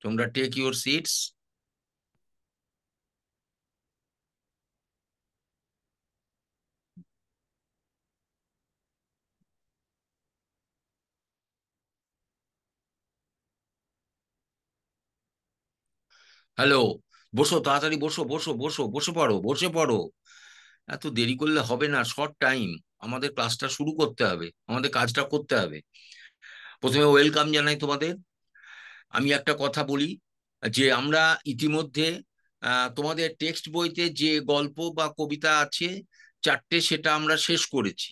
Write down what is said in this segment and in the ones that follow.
তোমরা take your seats. Hello, বসো, তাড়াতাড়ি বসো, বসো বসো, বসে পড়ো, বসে পড়ো। এত দেরি করলে হবে না, শর্ট টাইম। আমাদের ক্লাসটা শুরু করতে হবে, আমাদের কাজটা করতে হবে। প্রথমে ওয়েলকাম জানাই তোমাদের। আমি একটা কথা বলি, যে আমরা ইতিমধ্যে তোমাদের টেক্সট বইতে যে গল্প বা কবিতা আছে চারটে, সেটা আমরা শেষ করেছি।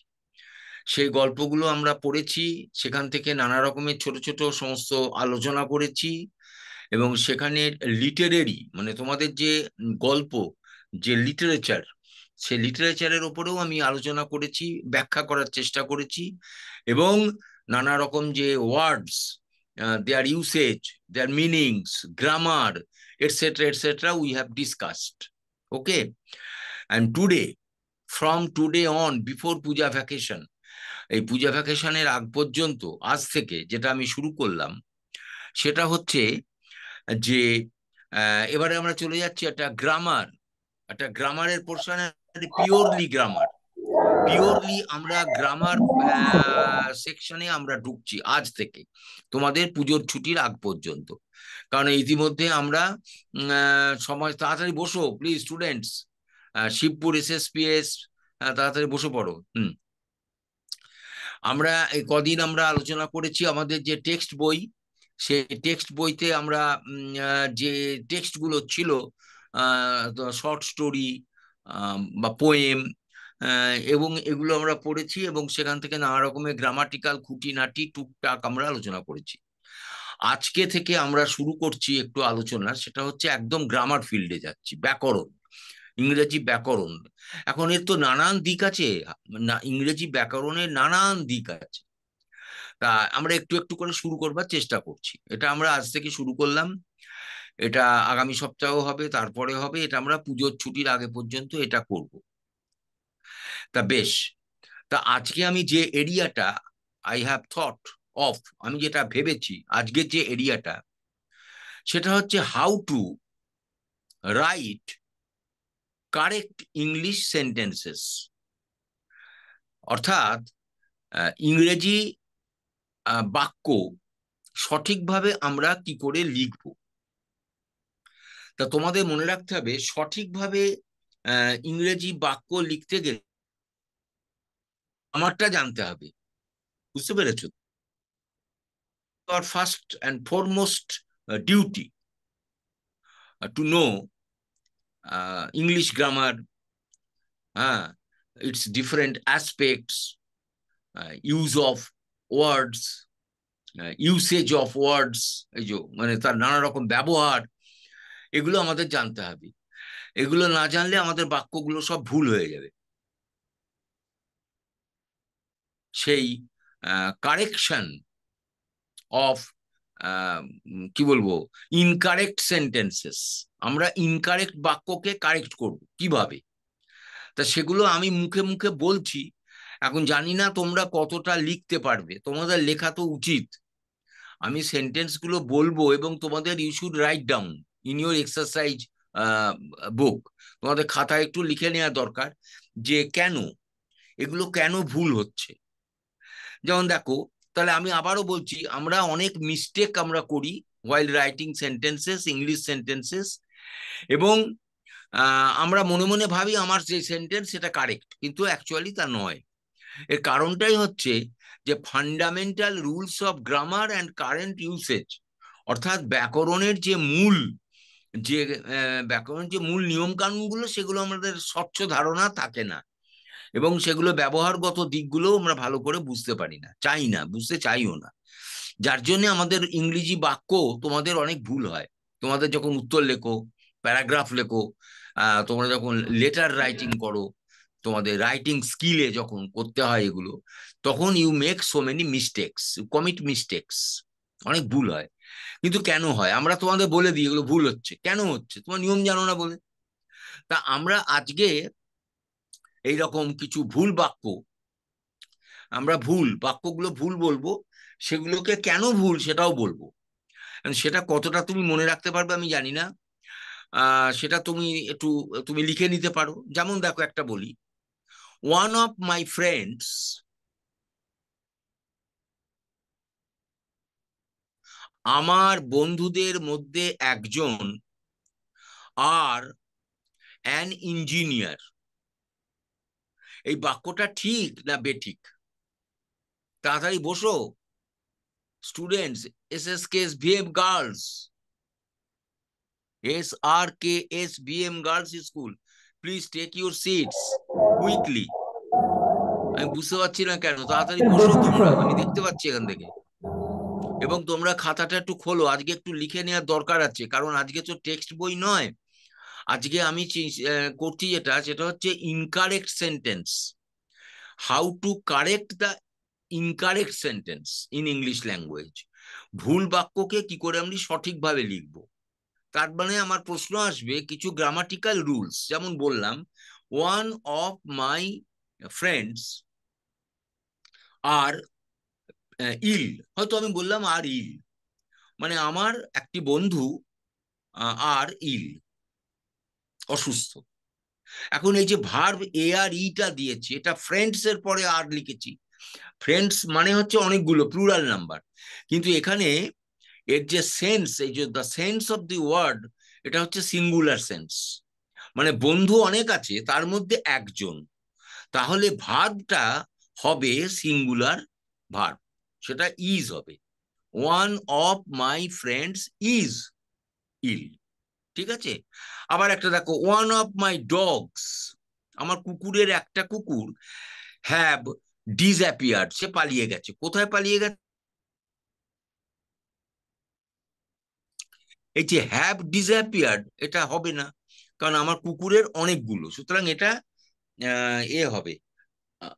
সেই গল্পগুলো আমরা পড়েছি, সেখান থেকে নানা রকমের ছোট ছোট সমস্ত আলোচনা করেছি। এবং সেখানে লিটারেরি মানে তোমাদের যে গল্প, যে লিটারেচার, সেই লিটারেচারের ওপরেও আমি আলোচনা করেছি, ব্যাখ্যা করার চেষ্টা করেছি। এবং নানা রকম যে words, their usage, their meanings, grammar, et cetera et cetera we have discussed. Okay, and today, from today on, before puja vacation, এই পূজা ভ্যাকেশনের আগ পর্যন্ত, আজ থেকে যেটা আমি শুরু করলাম, সেটা হচ্ছে যে এবারে আমরা চলে যাচ্ছি একটা গ্রামারের পোর্শনে, পিওরলি গ্রামার। পিওরলি আমরা গ্রামার সেকশনে আমরা ঢুকছি আজ থেকে, তোমাদের পুজোর ছুটির আগ পর্যন্ত। কারণ ইতিমধ্যে আমরা সময়, তাড়াতাড়ি বসো প্লিজ স্টুডেন্টস। শিবপুর এসএসপিএস, তাড়াতাড়ি বসে পড়ো। আমরা এই কদিন আমরা আলোচনা করেছি আমাদের যে টেক্সট বই, সেই টেক্সট বইতে আমরা যে টেক্সটগুলো ছিল, শর্ট স্টোরি বা পোয়েম, এবং এগুলো আমরা পড়েছি, এবং সেখান থেকে নানা রকমের গ্রামাটিক্যাল খুঁটিনাটি টুকটাক আমরা আলোচনা করেছি। আজকে থেকে আমরা শুরু করছি একটু আলোচনা, সেটা হচ্ছে একদম গ্রামার ফিল্ডে যাচ্ছি, ব্যাকরণ, ইংরেজি ব্যাকরণ। এখন এর তো নানান দিক আছে, না, ইংরেজি ব্যাকরণের নানান দিক আছে। তা আমরা একটু একটু করে শুরু করবার চেষ্টা করছি। এটা আমরা আজ থেকে শুরু করলাম, এটা আগামী সপ্তাহ হবে, তারপরে হবে, এটা আমরা পুজোর ছুটির আগে পর্যন্ত এটা করব। তা বেশ, তা আজকে আমি যে এরিয়াটা আই হ্যাভ থট অফ, আমি যেটা ভেবেছি আজকের যে এরিয়াটা, সেটা হচ্ছে how to right correct English sentences. অর্থাৎ ইংরেজি বাক্য সঠিকভাবে আমরা কি করে লিখব। তা তোমাদের মনে রাখতে হবে, সঠিকভাবে ইংরেজি বাক্য লিখতে গেলে আমারটা জানতে হবে। বুঝতে পেরেছো? আর first and foremost duty to know English grammar, হ্যাঁ, it's different aspects, use of words, usage of words, এই যে মানে তার নানা রকম ব্যবহার, এগুলো আমাদের জানতে হবে। এগুলো না জানলে আমাদের বাক্যগুলো সব ভুল হয়ে যাবে। সেই কারেকশন অফ, কি বলবো, ইনকারেক্ট সেন্টেন্সেস, আমরা ইনকারেক্ট বাক্যকে কারেক্ট করব কিভাবে, তা সেগুলো আমি মুখে মুখে বলছি। এখন জানি না তোমরা কতটা লিখতে পারবে, তোমাদের লেখা তো উচিত। আমি সেন্টেন্স গুলো বলবো এবং তোমাদের you should write down in your exercise book. তোমাদের খাতায় একটু লিখে নেওয়া দরকার, যে কেন এগুলো কেন ভুল হচ্ছে। যেমন দেখো, তাহলে আমি আবারও বলছি, আমরা অনেক মিস্টেক আমরা করি while writing sentences, English sentences. এবং আমরা মনে মনে ভাবি আমার যে সেন্টেন্স সেটা কারেক্ট, কিন্তু অ্যাকচুয়ালি তা নয়। এর কারণটাই হচ্ছে যে fundamental rules of grammar and current usage, অর্থাৎ ব্যাকরণের যে মূল, যে ব্যাকরণের যে মূল নিয়ম কানুনগুলো, সেগুলো আমাদের স্বচ্ছ ধারণা থাকে না, এবং সেগুলো ব্যবহারগত দিকগুলো আমরা ভালো করে বুঝতে পারি না, চাই না, বুঝতে চাইও না। যার জন্য আমাদের ইংরেজি বাক্য তোমাদের অনেক ভুল হয়। তোমাদের যখন উত্তর লেখো, প্যারাগ্রাফ লেখো, তোমরা যখন লেটার রাইটিং করো, তোমাদের রাইটিং স্কিলে যখন করতে হয় এগুলো, তখন you make so many mistakes, you commit mistakes, অনেক ভুল হয়। কিন্তু কেন হয় আমরা তোমাদের বলে দিই এগুলো ভুল হচ্ছে, কেন হচ্ছে, তোমার নিয়ম জানো না বলে। তা আমরা আজকে এইরকম কিছু ভুল বাক্য, আমরা ভুল বাক্যগুলো ভুল বলবো, সেগুলোকে কেন ভুল সেটাও বলবো। সেটা কতটা তুমি মনে রাখতে পারবে আমি জানি না। সেটা তুমি একটু তুমি লিখে নিতে পারো। যেমন দেখো, একটা বলি, ওয়ান অফ মাই ফ্রেন্ডস, আমার বন্ধুদের মধ্যে একজন, আর অ্যান ইঞ্জিনিয়ার। এই বাক্যটা ঠিক না বেঠিক? তাড়াতাড়ি বসো students. SSKS VM girls, SRKS VM girls school, please take your seats quickly. আমি বুঝতে পারছি না কেন, তাড়াতাড়ি বসো তোমরা, আমি দেখতে পাচ্ছি এখান থেকে। এবং তোমরা খাতাটা একটু খোলো, আজকে একটু লিখে নেওয়ার দরকার আছে, কারণ আজকে তো টেক্সট বই নয়। আজকে আমি করছি যেটা, সেটা হচ্ছে incorrect sentence, how to correct the incorrect sentence in English language. ভুল বাক্যকে কি করে আমি সঠিকভাবে লিখবো। তার মানে আমার প্রশ্ন আসবে কিছু গ্রামাটিক্যাল রুলস, যেমন বললাম ওয়ান অফ মাই ফ্রেন্ডস আর ইল, হয়তো আমি বললাম আর ইল, মানে আমার একটি বন্ধু আর ইল, অসুস্থ। এখন এই যে ভার্ব ARE দিয়েছি, এটা ফ্রেন্ডস এর পরে আর লিখেছি। ফ্রেন্ডস মানে হচ্ছে অনেকগুলো, প্লুরাল নাম্বার, কিন্তু এখানে এর যে সেন্স, এই যে the sense of the word, এটা হচ্ছে সিঙ্গুলার সেন্স, মানে বন্ধু অনেক আছে, তার মধ্যে একজন। তাহলে ভার্বটা হবে সিঙ্গুলার ভার্ব, সেটা ইজ হবে। One of my friends is ill, ঠিক আছে? আবার একটা দেখো, ওয়ান অফ মাই ডগস, আমার কুকুরের একটা কুকুর, হ্যাভ ডিসঅ্যাপিয়ার্ড, সে পালিয়ে গেছে। কোথায় পালিয়ে গেছে? এই যে হ্যাভ ডিসঅ্যাপিয়ার্ড, এটা হবে না, কারণ আমার কুকুরের অনেকগুলো, সুতরাং এটা এ হবে। আহ,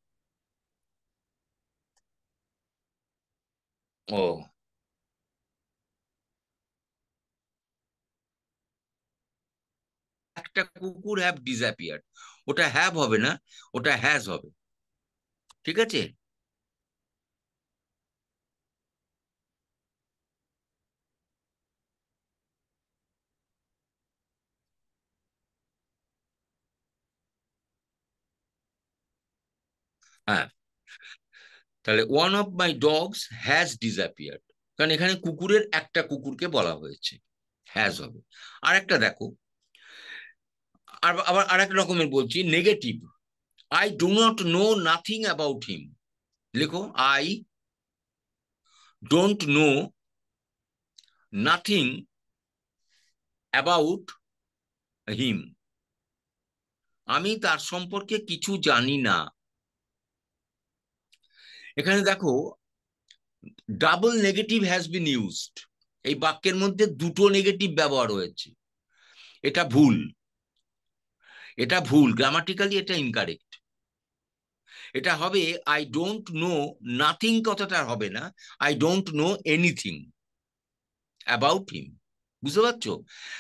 ও, একটা কুকুর হ্যাভ ডিসঅ্যাপিয়ার্ড, ওটা হ্যাভ হবে না, ওটা হ্যাজ হবে, ঠিক আছে? হ্যাঁ, তাহলে one of my dogs has disappeared, কারণ এখানে কুকুরের একটা কুকুরকে বলা হয়েছে, হ্যাজ হবে। আর একটা দেখো, আর আবার আর এক রকমের বলছি, negative. I do not know nothing about him. লিখো, I don't know nothing about him, আমি তার সম্পর্কে কিছু জানি না। এখানে দেখো, double negative has been used, এই বাক্যের মধ্যে দুটো নেগেটিভ ব্যবহার হয়েছে। এটা ভুল, এটা ভুল, গ্রামাটিক্যালি এটা ইনকারেক্ট। এটা হবে আই ডোন্ট নো নাথিং, কথাটা হবে না, I don't know anything about him. বুঝতে পারছো?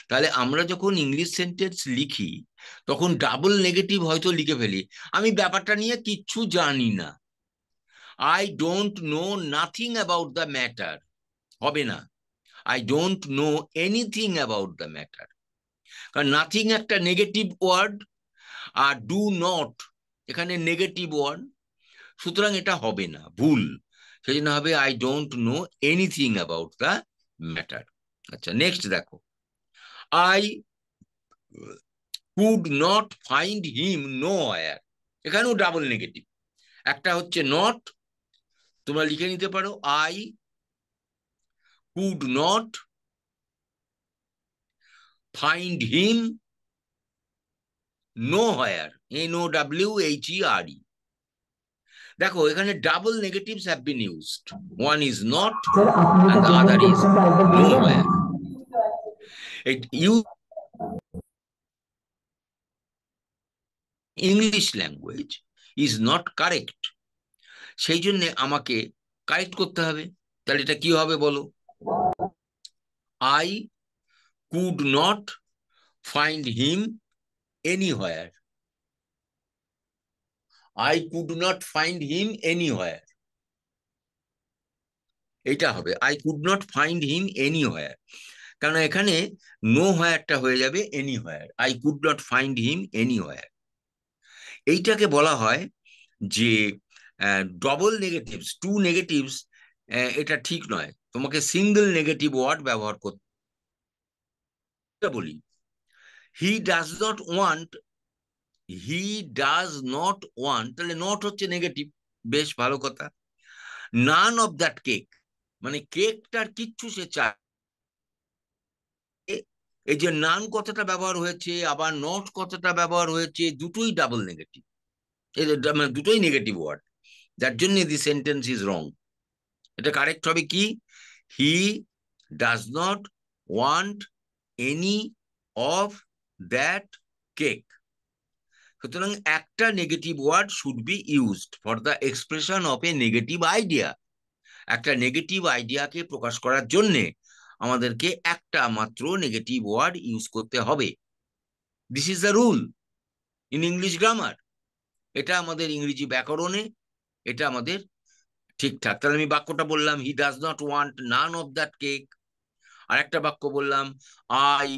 তাহলে আমরা যখন ইংলিশ সেন্টেন্স লিখি, তখন ডাবল নেগেটিভ হয়তো লিখে ফেলি, আমি ব্যাপারটা নিয়ে কিচ্ছু জানি না, I don't know nothing about the matter, হবে না, I don't know anything about the matter. কারণ নাথিং একটা নেগেটিভ ওয়ার্ড, আর ডু নট এখানে নেগেটিভ ওয়ার্ড, সুতরাং এটা হবে না, ভুল। সেই জন্য হবে I don't know anything about the matter. আচ্ছা, নেক্সট দেখো, I could not find him nowhere, এখানেও ডাবল নেগেটিভ। একটা হচ্ছে নট, তোমরা লিখে নিতে পারো, I could not find him know where, NOWHERE। দেখো, এখানে double negatives have been used, one is not sir आपने and जो the payment other is question का आंसर दिया क्या? nowhere. It use English language is not correct, সেই জন্য আমাকে কারেক্ট করতে হবে। তাহলে এটা কি হবে বলো? I could not find him anywhere, I could not find him anywhere. এটা হবে I could not find him anywhere, কারণ এখানে নো হোয়ারটা হয়ে যাবে anywhere, I could not find him anywhere. এইটাকে বলা হয় যে ডবল নেগেটিভস, টু নেগেটিভস, এটা ঠিক নয়, তোমাকে সিঙ্গেল নেগেটিভ ওয়ার্ড ব্যবহার করতে। বলি হি does not want, he does not want, তাহলে নট হচ্ছে নেগেটিভ, বেশ ভালো কথা। নান অফ দ্যাট কেক, মানে কেকটার কিচ্ছু সে চায়। এই যে নান কথাটা ব্যবহার হয়েছে, আবার নট কথাটা ব্যবহার হয়েছে, দুটোই ডাবল নেগেটিভ, মানে দুটোই নেগেটিভ ওয়ার্ড, যার জন্য দি সেন্টেন্স ইজ রং। এটা কারেক্ট হবে কি, he does not want any of that cake. সুতরাং একটা negative word should be used for the expression of a negative idea. একটা নেগেটিভ আইডিয়াকে প্রকাশ করার জন্য আমাদেরকে একটা মাত্র নেগেটিভ ওয়ার্ড ইউজ করতে হবে। This is the rule in English grammar. এটা আমাদের ইংরেজি ব্যাকরণে, এটা আমাদের ঠিকঠাক। তাহলে আমি বাক্যটা বললাম, he does not want none of that cake. আর একটা বাক্য বললাম, I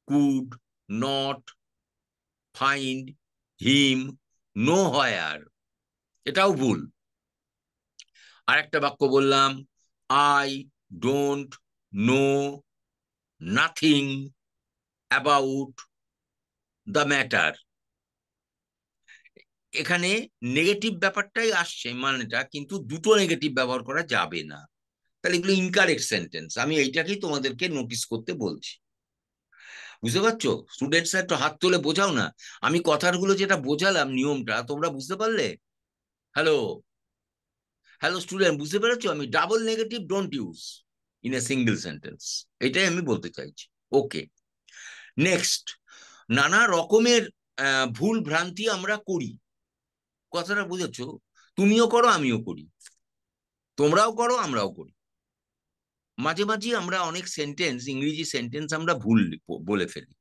could not find him nowhere, এটাও ভুল। আর একটা বাক্য বললাম, I don't know nothing about the matter. এখানে নেগেটিভ ব্যাপারটাই আসছে মানেটা, কিন্তু দুটো নেগেটিভ ব্যবহার করা যাবে না। তাহলে এগুলো ইনকারেক্ট সেন্টেন্স, আমি এইটাকেই তোমাদেরকে নোটিস করতে বলছি। বুঝতে পারছো স্টুডেন্টসরা? একটু হাত তুলে বোঝাও না, আমি কথাগুলো যেটা বোঝালাম নিয়মটা তোমরা বুঝতে পারলে? হ্যালো, হ্যালো স্টুডেন্ট, বুঝতে পেরেছো? আমি double negative don't use in a single sentence, এটাই আমি বলতে চাইছি। ওকে, নেক্সট, নানা রকমের ভুল ভ্রান্তি আমরা করি। কথাটা বুঝেছো? তুমিও করো, আমিও করি, তোমরাও করো, আমরাও করি। মাঝে মাঝে আমরা অনেক সেন্টেন্স, ইংরেজি সেন্টেন্স আমরা ভুল বলে ফেলি।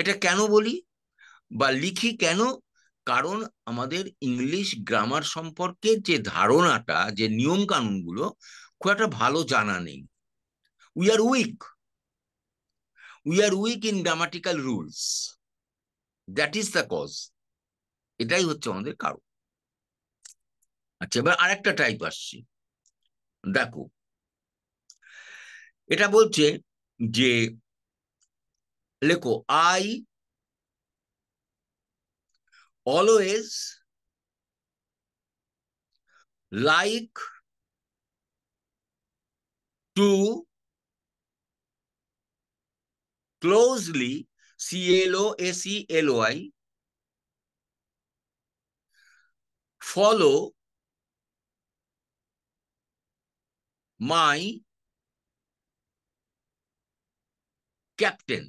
এটা কেন বলি বা লিখি কেন? কারণ আমাদের ইংলিশ গ্রামার সম্পর্কে যে ধারণাটা, যে নিয়ম কানুনগুলো খুব একটা ভালো জানা নেই। We are weak, we are weak in grammatical rules, that is the cause. এটাই হচ্ছে আমাদের কারণ। আচ্ছা, এবার আরেকটা টাইপ আসছি, দেখো। এটা বলছে যে, লেখো I always like to closely, CLOSELY, follow my captain,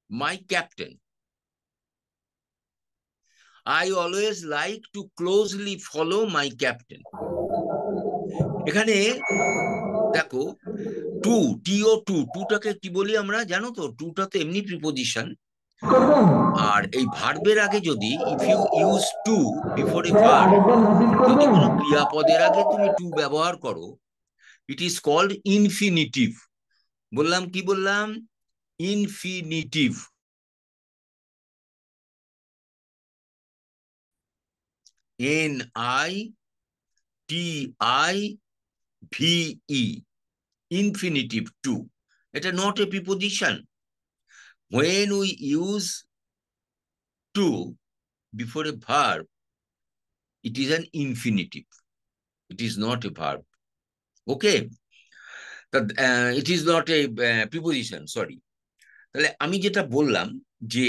my captain. I always like to closely follow my captain. এখানে দেখো, টু, টিও টু, টুটাকে কি বলি আমরা জানো তো? টুটা তো এমনি প্রিপোজিশন। আর এই ভার্বের আগে যদি if you use to before a verb, যদি কোনো ক্রিয়াপদের আগে তুমি টু ব্যবহার করো, ইট ইজ কল্ড ইনফিনিটিভ। বললাম, কি বললাম? ইনফিনিটিভ। NITIVE, infinitive to. এটা not a preposition. When we use to before a verb, it is an infinitive. It is not a verb. Okay? It is not a preposition, sorry. তাহলে আমি যেটা বললাম যে,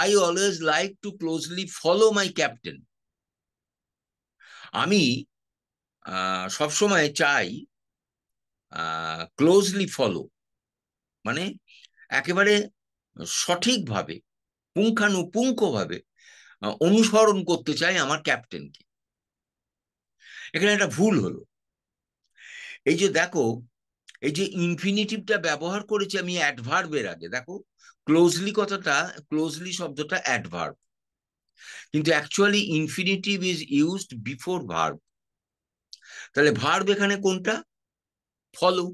I always like to closely follow my captain. আমি সবসময় চাই closely follow, মানে একেবারে সঠিকভাবে, পুঙ্খানুপুঙ্খভাবে অনুসরণ করতে চাই আমার ক্যাপ্টেনকে। এখানে একটা ভুল হলো। এই যে দেখো, এই যে ইনফিনিটিভটা ব্যবহার করেছি আমি অ্যাডভার্বের আগে, দেখো ক্লোজলি কথাটা, ক্লোজলি শব্দটা অ্যাডভার্ব, কিন্তু actually infinitive is used before verb. তাহলে ভার্ব এখানে কোনটা? Follow,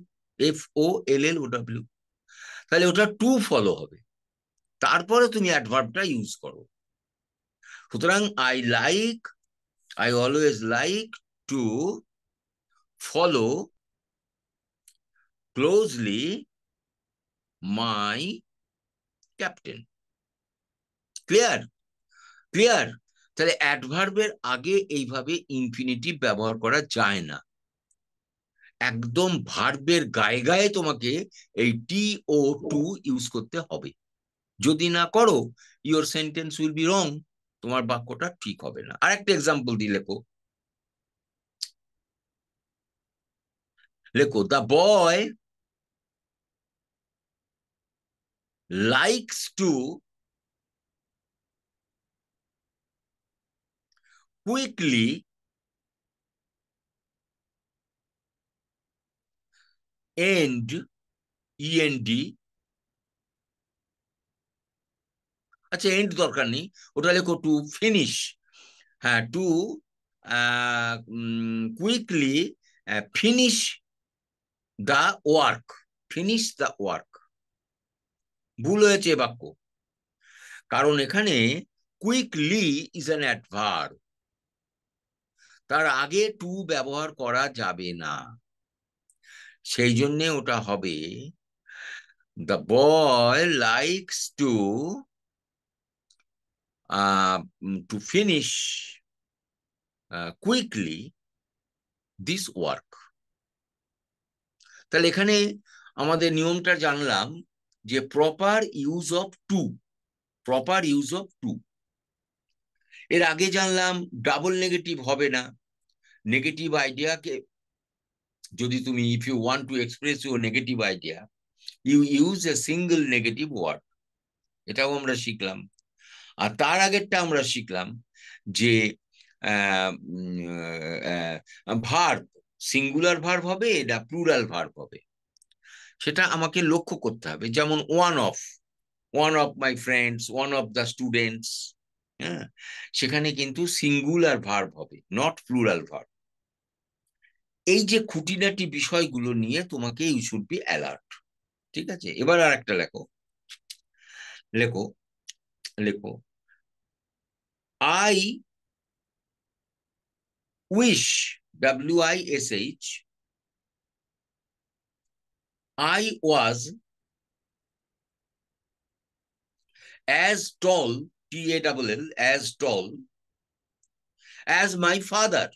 FOLLOW। তাহলে ওটা টু ফলো হবে, তারপরে তুমি অ্যাডভার্বটা ইউজ করো। সুতরাং I always like to follow closely my captain. Clear? Clear? তাহলে অ্যাডভার্বের আগে এইভাবে ইনফিনিটিভ ব্যবহার করা যায় না, একদম ভার্বের গায়ে গায়ে তোমাকে এই TO2 ইউজ করতে হবে। যদি না করো, your sentence will be wrong, তোমার বাক্যটা ঠিক হবে না। আরেকটা এক্সাম্পল দিয়ে লেখো। লেখো, the boy likes to quickly end, END, আচ্ছা এন্ড দরকার নেই, ওটা লেখো টু ফিনিশ। হ্যাঁ, to quickly finish the work, finish the work. ভুল হয়েছে বাক্য, কারণ এখানে কুইকলি ইজ অ্যান অ্যাডভার্ব, তার আগে টু ব্যবহার করা যাবে না, সেই জন্যে ওটা হবে the boy likes to finish quickly this work. তাহলে এখানে আমাদের নিয়মটা জানলাম যে proper use of to, proper use of to. এর আগে জানলাম ডাবল নেগেটিভ হবে না, নেগেটিভ আইডিয়াকে যদি তুমি, if you want to express your negative idea, you use a single negative word, এটাও আমরা শিখলাম। আর তার আগেরটা আমরা শিখলাম যে ভার্ব সিঙ্গুলার ভার্ব হবে না প্লুরাল ভার্ব হবে, সেটা আমাকে লক্ষ্য করতে হবে। যেমন one of my friends, one of the students, হ্যাঁ, সেখানে কিন্তু সিঙ্গুলার ভার্ব হবে, নট প্লুরাল ভার্ব। এই যে খুঁটিনাটি বিষয়গুলো নিয়ে তোমাকে ইউ শুড বি অ্যালার্ট। ঠিক আছে, এবার আর একটা লেখো। লেখো, লেখো, I wish, WISH, I was as tall, TALL, as tall as my father,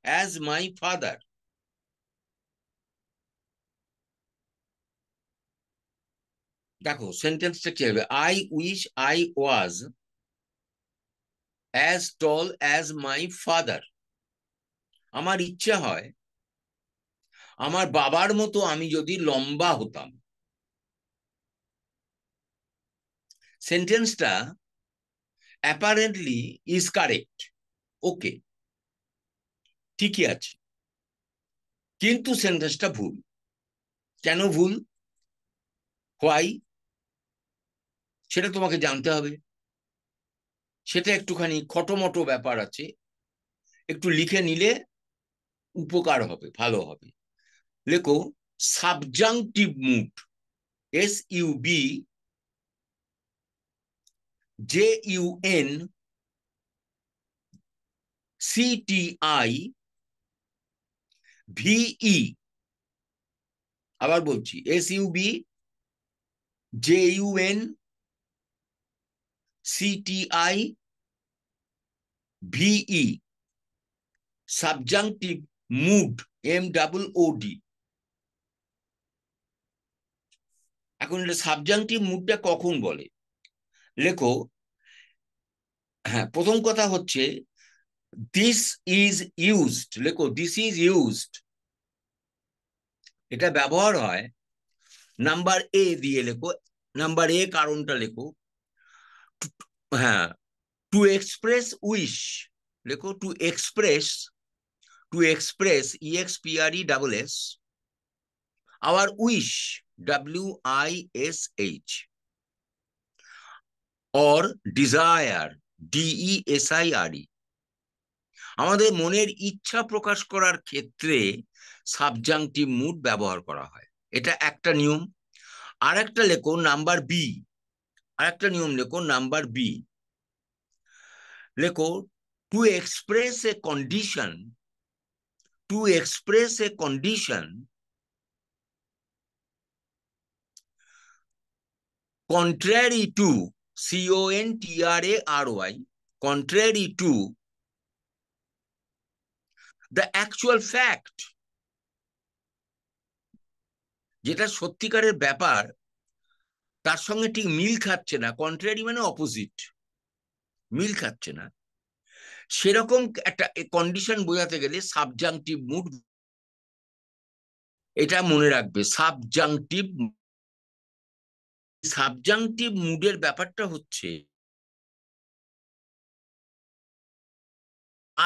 as my father। দেখো সেন্টেন্সটা কি হবে, I wish I was as tall as my father. আমার ইচ্ছা হয় আমার বাবার মতো আমি যদি লম্বা হতাম। সেন্টেন্সটা অ্যাপারেন্টলি ইজ কারেক্ট, ওকে, ঠিকই আছে, কিন্তু সেন্টেন্সটা ভুল। কেন ভুল, হোয়াই, সেটা তোমাকে জানতে হবে। সেটা একটুখানি খটোমটো ব্যাপার আছে, একটু লিখে নিলে উপকার হবে, ভালো হবে। লেখো, সাবজাংটিভ মুড, SUBJUNCTIVE, আবার বলছি SUBJUNCTIVE, সাবজাংটিভ মুড, MOOD। এখন এটা সাবজাংটিভ মুডটা কখন বলে, লেখো, হ্যাঁ, প্রথম কথা হচ্ছে দিস ইজ ইউজড, লেখো দিস ইজ ইউজড, এটা ব্যবহার হয় নাম্বার এ দিয়ে, লেখো নাম্বার এ, কারণটা লেখো, হ্যাঁ, টু এক্সপ্রেস উইশ, লেখো to express EXPRESS our wish, WISH, or desire, DESIRE, আমাদের মনের ইচ্ছা প্রকাশ করার ক্ষেত্রে সাবজাংটিভ মুড ব্যবহার করা হয়, এটা একটা নিয়ম। আর একটা লেখো নাম্বার বি, আর একটা নিয়ম লেখো নাম্বার বি, লেখো to express A condition, to express A condition contrary to, contrary, contrary to the actual fact, যেটা সত্যিকারের ব্যাপার তার সঙ্গে ঠিক মিল খাচ্ছে না, কন্ট্রারি মানে অপোজিট, মিল খাচ্ছে না, সেরকম একটা কন্ডিশন বোঝাতে গেলে সাবজাংটিভ মুড, এটা মনে রাখবে। সাবজাংটিভ, সাবজাংটিভ মুডের ব্যাপারটা হচ্ছে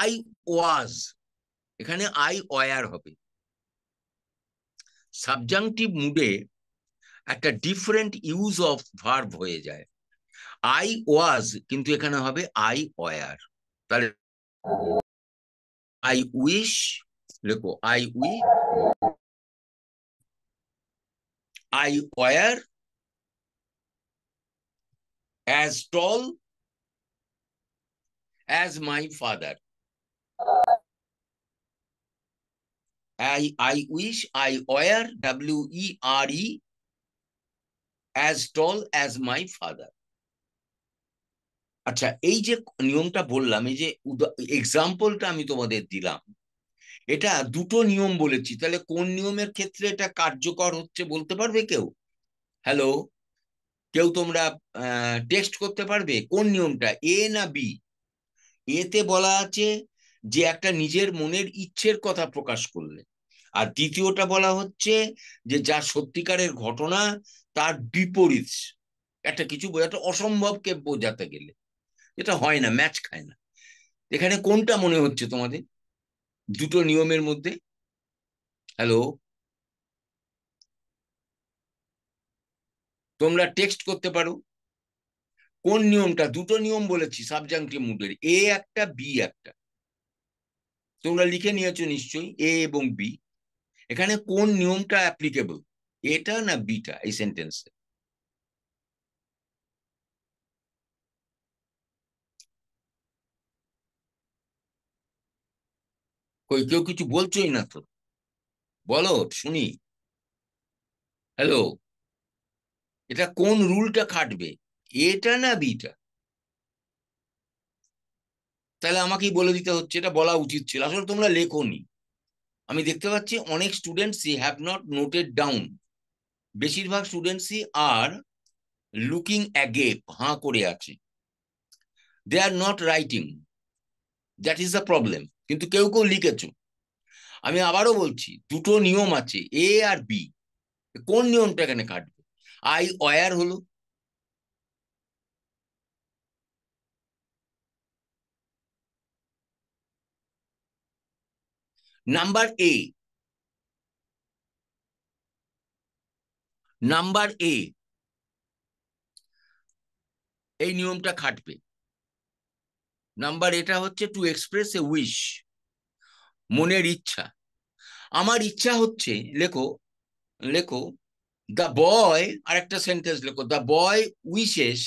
আই ওয়াজ, এখানে আই ওয়ার হবে। সাবজাংটিভ মুডে একটা ডিফারেন্ট ইউজ অফ ভার্ব হয়ে যায়। আই ওয়াজ কিন্তু এখানে হবে আই ওয়ার। তাহলে আই উইশ, লেখো I we, I were as tall as my father, I wish I were, WERE, as tall as my father। আচ্ছা, এই যে নিয়মটা বললাম, এই যে এক্সাম্পলটা আমি তোমাদের দিলাম, এটা দুটো নিয়ম বলেছি, তাহলে কোন নিয়মের ক্ষেত্রে এটা কার্যকর হচ্ছে বলতে পারবে কেউ? হ্যালো, কেউ তোমরা টেক্সট করতে পারবে কোন নিয়মটা, এ না বি? এতে বলা আছে যে একটা নিজের মনের ইচ্ছের কথা প্রকাশ করলে, আর দ্বিতীয়টা বলা হচ্ছে যে যা সত্যিকারের ঘটনা তার বিপরীত, একটা কিছু বোঝাতে, অসম্ভবকে বোঝাতে গেলে, এটা হয় না, ম্যাচ খায় না। এখানে কোনটা মনে হচ্ছে তোমাদের দুটো নিয়মের মধ্যে? হ্যালো, তোমরা টেক্সট করতে পারো কোন নিয়মটা, দুটো নিয়ম বলেছি সাবজাংটিভ মুডের, এ একটা বি একটা, তোমরা লিখে নিয়েছো নিশ্চয়ই এ এবং বি, এখানে কোন নিয়মটা অ্যাপ্লিকেবল, এটা না বিটা এই সেন্টেন্সে? কই কেউ কিছু বলছোই না তো, বলো শুনি। হ্যালো, এটা কোন রুলটা খাটবে, এটা না বিটা? তাহলে আমাকেই বলে দিতে হচ্ছে, এটা বলা উচিত ছিল, আসলে তোমরা লেখোনি। আমি দেখতে পাচ্ছি অনেক স্টুডেন্টসই হ্যাভ নট নোটেড ডাউন, বেশিরভাগ স্টুডেন্টসই আর লুকিং অ্যাগেপ, হাঁ করে আছে, they are not writing, that is the problem. কিন্তু কেউ কেউ লিখেছো। আমি আবারও বলছি দুটো নিয়ম আছে এ আর বি, কোন নিয়মটা এখানে কাটবে? আই ওয়ার হলো, নাম্বার এ, নাম্বার এ, এই নিয়মটা খাটবে। নাম্বার এটা হচ্ছে টু এক্সপ্রেস এ উইশ, মনের ইচ্ছা। আমার ইচ্ছা হচ্ছে, লেখো, লেখো দ্য বয়, আর একটা সেন্টেন্স লেখো, the boy wishes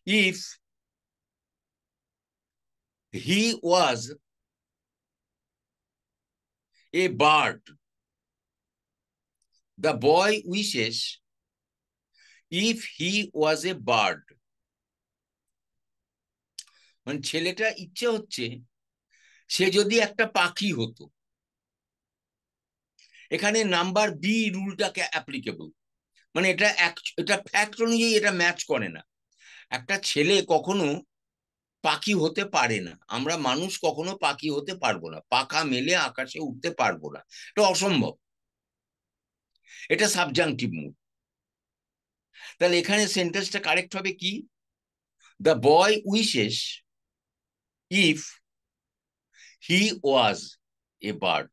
if he was a bird, the boy wishes if he was a bird. মানে ছেলেটা ইচ্ছে হচ্ছে সে যদি একটা পাখি হতো। এখানে নাম্বার বি রুলটাকে অ্যাপ্লিকেবল, মানে এটা এটা ফ্যাক্ট অনুযায়ী এটা ম্যাচ করে না। একটা ছেলে কখনো পাখি হতে পারে না, আমরা মানুষ কখনো পাখি হতে পারবো না, পাখা মেলে আকাশে উঠতে পারবো না, এটা অসম্ভব, এটা সাবজাংটিভ মুড। তাহলে এখানে সেন্টেন্সটা কারেক্ট হবে কি, the boy wishes if he was a bird,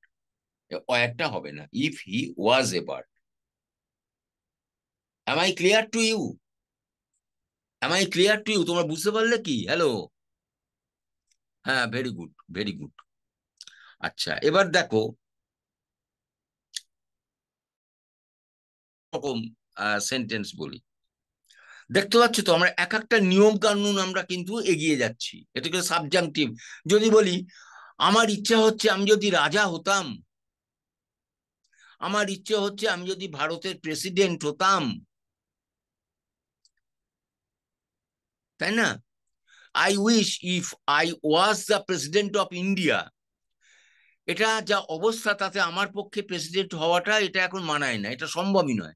একটা হবে না, if he was a bird. Am I clear to you? Am I clear to you? তোমরা বুঝতে পারলে কি? হ্যালো? হ্যাঁ, ভেরি গুড, ভেরি গুড। আচ্ছা, এবার দেখো রকম সেন্টেন্স বলি। দেখতে পাচ্ছ তো, আমরা এক একটা নিয়ম কানুন আমরা কিন্তু এগিয়ে যাচ্ছি। এটাকে সাবজাংটিভ। যদি বলি আমার ইচ্ছা হচ্ছে আমি যদি রাজা হতাম, আমার ইচ্ছে হচ্ছে আমি যদি ভারতের প্রেসিডেন্ট হতাম, তাই না? I wish if I was the president of India. এটা যা অবস্থা, তাতে আমার পক্ষে প্রেসিডেন্ট হওয়াটা এটা এখন মানায় না, এটা সম্ভবই নয়।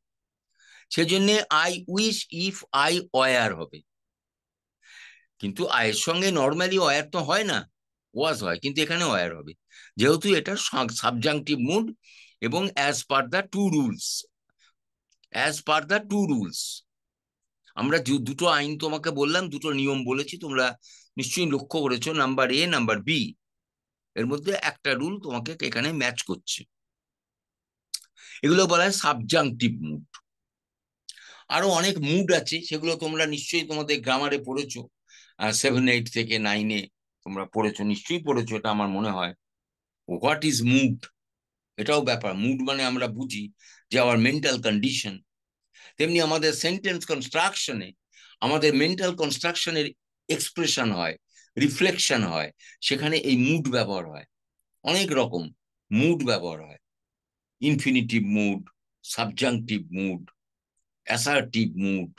সেজন্য I wish if I were হবে। কিন্তু আয়ের সঙ্গে নর্মালি ওয়ার তো হয় না, ওয়াজ হয়, কিন্তু এখানে ওয়ার হবে, যেহেতু এটা সাবজাংটিভ মুড এবং as per the two rules. As per the two rules আমরা দুটো আইন তোমাকে বললাম, দুটো নিয়ম বলেছি, তোমরা নিশ্চয়ই লক্ষ্য করেছো, নাম্বার এ, নাম্বার বি, এর মধ্যে একটা রুল তোমাকে এখানে ম্যাচ করছে। এগুলো বলা হয় সাবজাংটিভ মুড। আরো অনেক মুড আছে, সেগুলো তোমরা নিশ্চয়ই তোমাদের গ্রামারে পড়েছো, 7, 8 থেকে 9-এ তোমরা পড়েছো, নিশ্চয়ই পড়েছো, এটা আমার মনে হয়। হোয়াট ইজ মুড, এটাও ব্যাপার। মুড মানে আমরা বুঝি যে আওয়ার মেন্টাল কন্ডিশন। তেমনি আমাদের সেন্টেন্স কনস্ট্রাকশনে, আমাদের মেন্টাল কনস্ট্রাকশনের এক্সপ্রেশন হয়, রিফ্লেকশন হয়, সেখানে এই মুড ব্যবহার হয়। অনেক রকম মুড ব্যবহার হয়। Infinitive mood, subjunctive mood, assertive mood,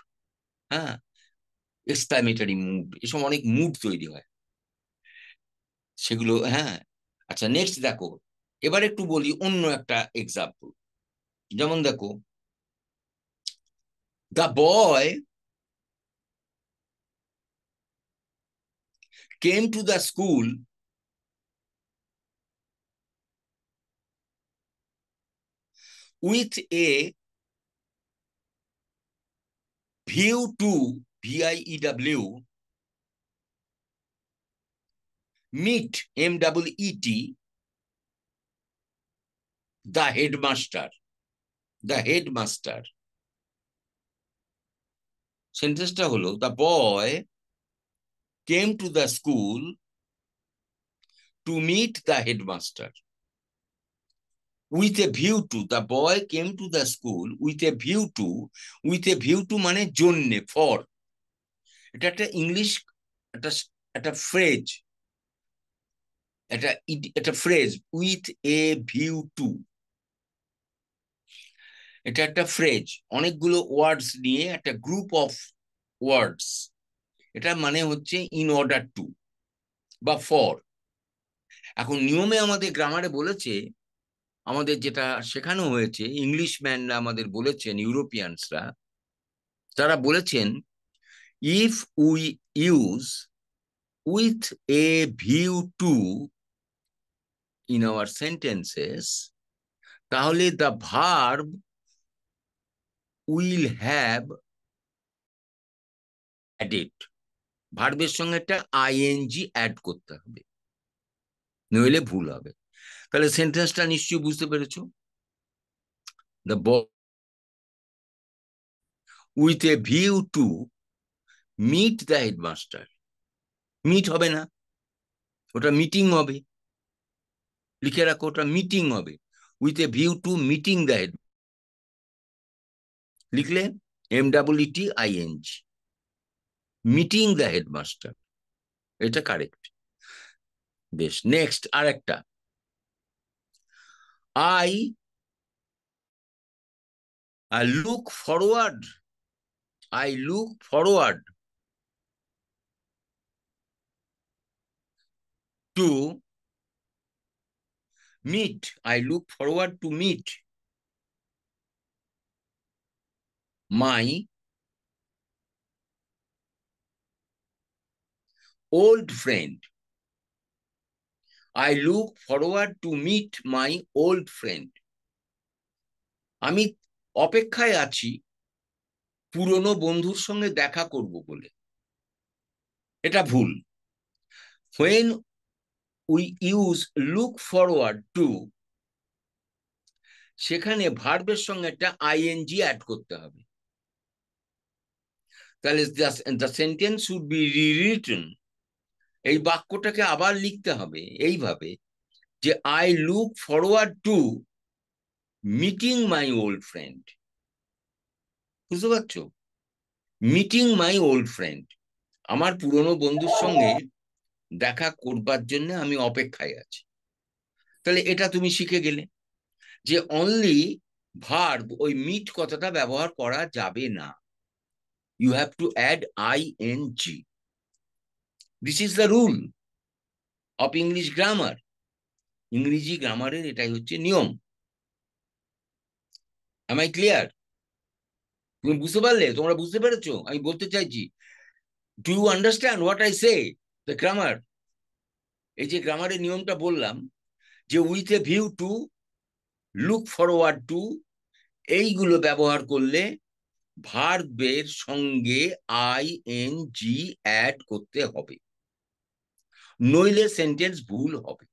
হ্যাঁ, এক্সক্লামেটরি মুড, এসব অনেক মুড তৈরি হয় সেগুলো। হ্যাঁ, আচ্ছা, নেক্সট দেখো। এবার একটু বলি অন্য একটা এক্সাম্পল। যেমন দেখো, the boy came to the school with a view to, VIEW, meet, MEET, the headmaster. The headmaster সেন্টেন্সটা হলো, the boy came to the school to meet the headmaster with a view to. The boy came to the school with a view to. With a view to মানে জন্যে, for. এটা একটা English, একটা একটা phrase, এটা একটা phrase, with a view two. এটা একটা ফ্রেজ, অনেকগুলো ওয়ার্ডস নিয়ে একটা গ্রুপ অফ ওয়ার্ডস। এটা মানে হচ্ছে ইন অর্ডার টু বা ফর। এখন নিয়মে আমাদের গ্রামারে বলেছে, আমাদের যেটা শেখানো হয়েছে, ইংলিশম্যানরা আমাদের বলেছেন, ইউরোপিয়ানসরা, তারা বলেছেন if we use with a view to in our sentences, তাহলে the verb will have added. ভার্বের সঙ্গে একটা আইএনজি অ্যাড করতে হবে, নইলে ভুল হবে। তাহলে সেন্টেন্সটা নিশ্চয়ই বুঝতে পেরেছো। The boy with a view to meet the headmaster. Meet হবে না, ওটা মিটিং হবে। লিখে রাখো, ওটা মিটিং হবে। With a view to meeting the head, লিখলে MEETING, মিটিং দ্য হেডমাস্টার, এটা কারেক্ট। বেশ, নেক্সট আর একটা। I look forward, I look forward to meet, I look forward to meet my old friend. I look forward to meet my old friend. আমি অপেক্ষায় আছি পুরনো বন্ধুর সঙ্গে দেখা করব বলে। এটা ভুল। when we use look forward to, সেখানে ভার্বের সঙ্গে একটা আইএনজি অ্যাড করতে হবে। তাহলে দ্য সেন্টেন্স শুড বি রিরিটেন। এই বাক্যটাকে আবার লিখতে হবে এইভাবে যে I look forward two meeting my old friend. বুঝতে পারছো? মিটিং মাই ওল্ড ফ্রেন্ড, আমার পুরনো বন্ধুর সঙ্গে দেখা করবার জন্য আমি অপেক্ষায় আছি। তাহলে এটা তুমি শিখে গেলে যে অনলি ভার্ব, ওই মিট কথাটা ব্যবহার করা যাবে না। You have to add ing. This is the rule of English grammar. ইংরেজি গ্রামারের এটাই হচ্ছে নিয়ম। am I clear? তুমি বুঝতে পারলে? তোমরা বুঝতে পেরেছো আমি বলতে চাইছি? Do you understand what I say? The grammar, এই যে গ্রামারের নিয়মটা বললাম যে with a view to, look forward to, এইগুলো ব্যবহার করলে ভার্বের সঙ্গে ing অ্যাড করতে হবে, নইলে সেন্টেন্স ভুল হবে।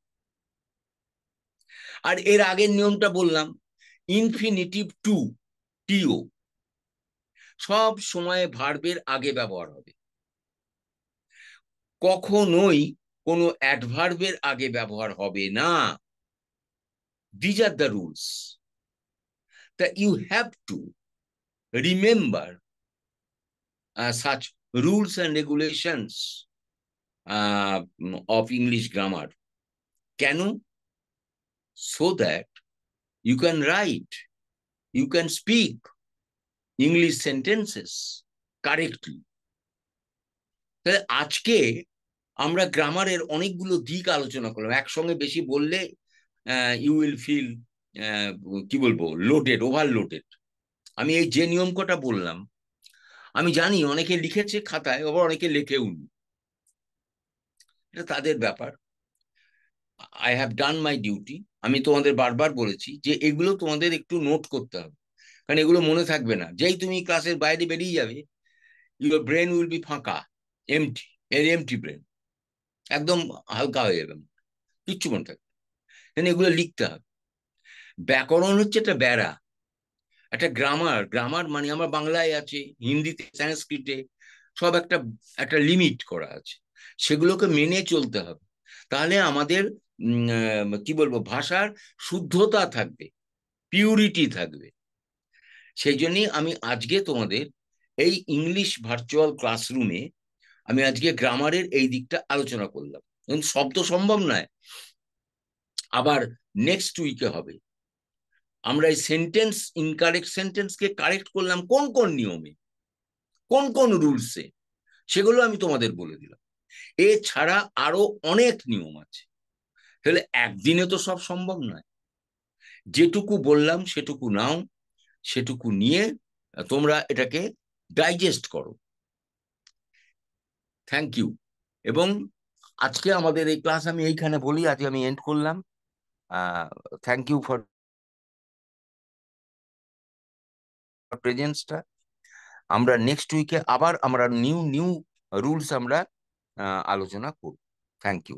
আর এর আগের নিয়মটা বললাম, ইনফিনিটিভ টু, টিও সব সময় ভার্বের আগে ব্যবহার হবে, কখনোই কোনো অ্যাডভার্বের আগে ব্যবহার হবে না। These are the rules. তা you have to remember such rules and regulations of English grammar. কেন? So that you can write, you can speak English sentences correctly. তাহলে আজকে আমরা গ্রামারের অনেকগুলো দিক আলোচনা করলাম। একসঙ্গে বেশি বললে ইউ উইল ফিল, কি বলবো, লোডেড, ওভারলোডেড। আমি এই যে নিয়ম কটা বললাম, আমি জানি অনেকে লিখেছে খাতায়, আবার অনেকে লেখেও নি, এটা তাদের ব্যাপার। I have done my duty. আমি তোমাদের বারবার বলেছি যে এগুলো তোমাদের একটু নোট করতে হবে, কারণ এগুলো মনে থাকবে না। যেই তুমি ক্লাসের বাইরে বেরিয়ে যাবে, ইউর ব্রেন উইল বি ফাঁকা, এমটি, এমটি ব্রেন, একদম হালকা হয়ে যাবে, কিচ্ছু মনে থাকবে। এগুলো লিখতে হবে। ব্যাকরণ হচ্ছে একটা বেড়া, একটা গ্রামার, গ্রামার মানে আমার বাংলায় আছে, হিন্দিতে, সংস্কৃতে সব একটা একটা লিমিট করা আছে, সেগুলোকে মেনে চলতে হবে। তাহলে আমাদের কি বলবো, ভাষার শুদ্ধতা থাকবে, পিউরিটি থাকবে। সেই জন্যই আমি আজকে তোমাদের এই ইংলিশ ভার্চুয়াল ক্লাসরুমে আমি আজকে গ্রামারের এই দিকটা আলোচনা করলাম। শব্দ সম্ভব নয়, আবার নেক্সট উইকে হবে। আমরা এই সেন্টেন্স, ইনকারেক্ট সেন্টেন্সকে কারেক্ট করলাম কোন কোন নিয়মে, কোন কোন রুলসে, সেগুলো আমি তোমাদের বলে দিলাম। এছাড়া আরো অনেক নিয়ম আছে। তাহলে একদিনে তো সব সম্ভব নয়। যেটুকু বললাম সেটুকু নাও, সেটুকু নিয়ে তোমরা এটাকে ডাইজেস্ট করো। Thank you. এবং আজকে আমাদের এই ক্লাস আমি এইখানে বলি, আজকে আমি এন্ড করলাম। থ্যাংক ইউ ফর প্রেজেন্সটা। আমরা নেক্সট উইকে আবার আমরা নিউ নিউ রুলস আমরা আলোচনা করব। Thank you.